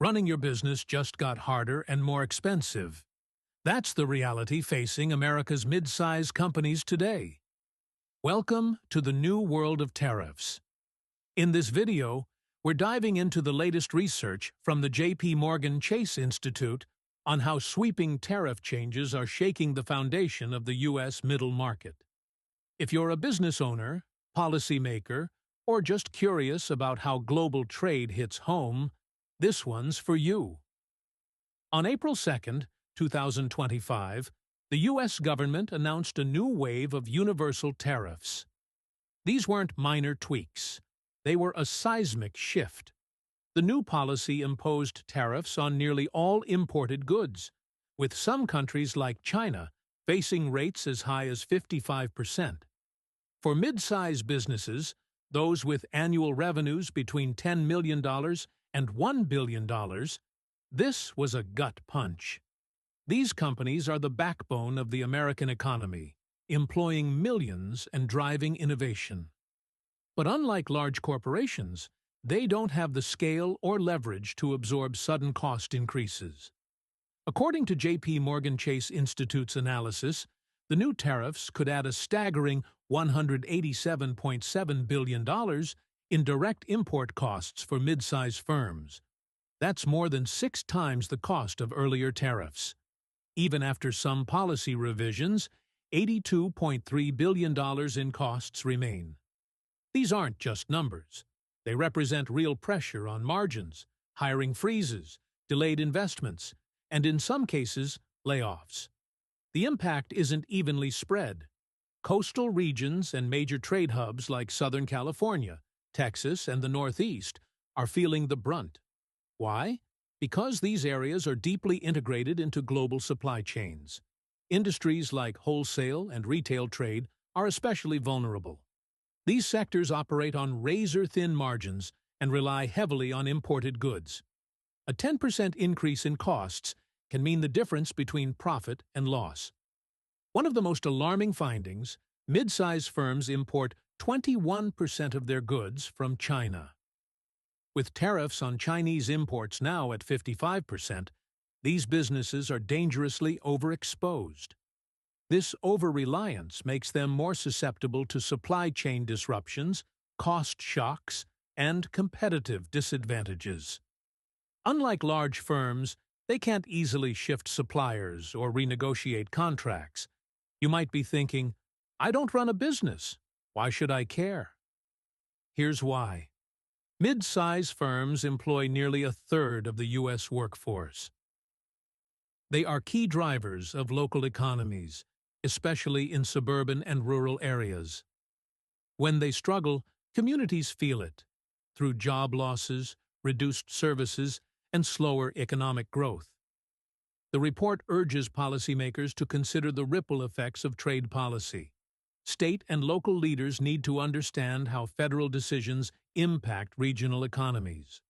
Running your business just got harder and more expensive. That's the reality facing America's mid-size companies today. Welcome to the new world of tariffs. In this video, we're diving into the latest research from the JPMorgan Chase Institute on how sweeping tariff changes are shaking the foundation of the U.S. middle market. If you're a business owner, policymaker, or just curious about how global trade hits home, this one's for you. On April 2nd, 2025, the U.S. government announced a new wave of universal tariffs. These weren't minor tweaks. They were a seismic shift. The new policy imposed tariffs on nearly all imported goods, with some countries like China facing rates as high as 55%. For mid-size businesses, those with annual revenues between $10 million and $1 billion, this was a gut punch. These companies are the backbone of the American economy, employing millions and driving innovation. But unlike large corporations, they don't have the scale or leverage to absorb sudden cost increases. According to JPMorgan Chase Institute's analysis, the new tariffs could add a staggering $187.7 billion in direct import costs for mid-size firms. That's more than 6 times the cost of earlier tariffs. Even after some policy revisions, $82.3 billion in costs remain. These aren't just numbers. They represent real pressure on margins, hiring freezes, delayed investments, and in some cases, layoffs. The impact isn't evenly spread. Coastal regions and major trade hubs like Southern California, Texas, and the Northeast are feeling the brunt. Why? Because these areas are deeply integrated into global supply chains. Industries like wholesale and retail trade are especially vulnerable. These sectors operate on razor-thin margins and rely heavily on imported goods. A 10% increase in costs can mean the difference between profit and loss. One of the most alarming findings, mid-size firms import 21% of their goods from China. With tariffs on Chinese imports now at 55%, these businesses are dangerously overexposed. This over-reliance makes them more susceptible to supply chain disruptions, cost shocks, and competitive disadvantages. Unlike large firms, they can't easily shift suppliers or renegotiate contracts. You might be thinking, I don't run a business. Why should I care? Here's why. Mid-size firms employ nearly a third of the U.S. workforce. They are key drivers of local economies, especially in suburban and rural areas. When they struggle, communities feel it, through job losses, reduced services, and slower economic growth. The report urges policymakers to consider the ripple effects of trade policy. State and local leaders need to understand how federal decisions impact regional economies.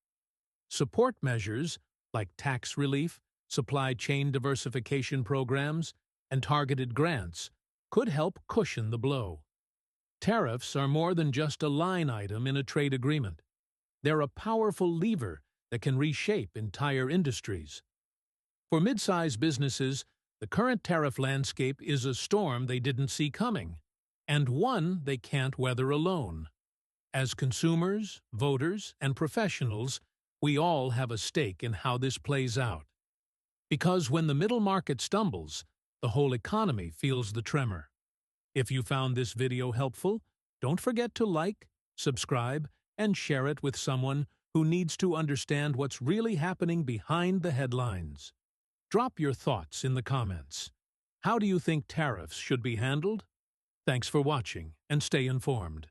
Support measures, like tax relief, supply chain diversification programs, and targeted grants, could help cushion the blow. Tariffs are more than just a line item in a trade agreement. They're a powerful lever that can reshape entire industries. For mid-size businesses, the current tariff landscape is a storm they didn't see coming, and one they can't weather alone. As consumers, voters, and professionals, we all have a stake in how this plays out. Because when the middle market stumbles, the whole economy feels the tremor. If you found this video helpful, don't forget to like, subscribe, and share it with someone who needs to understand what's really happening behind the headlines. Drop your thoughts in the comments. How do you think tariffs should be handled? Thanks for watching, and stay informed.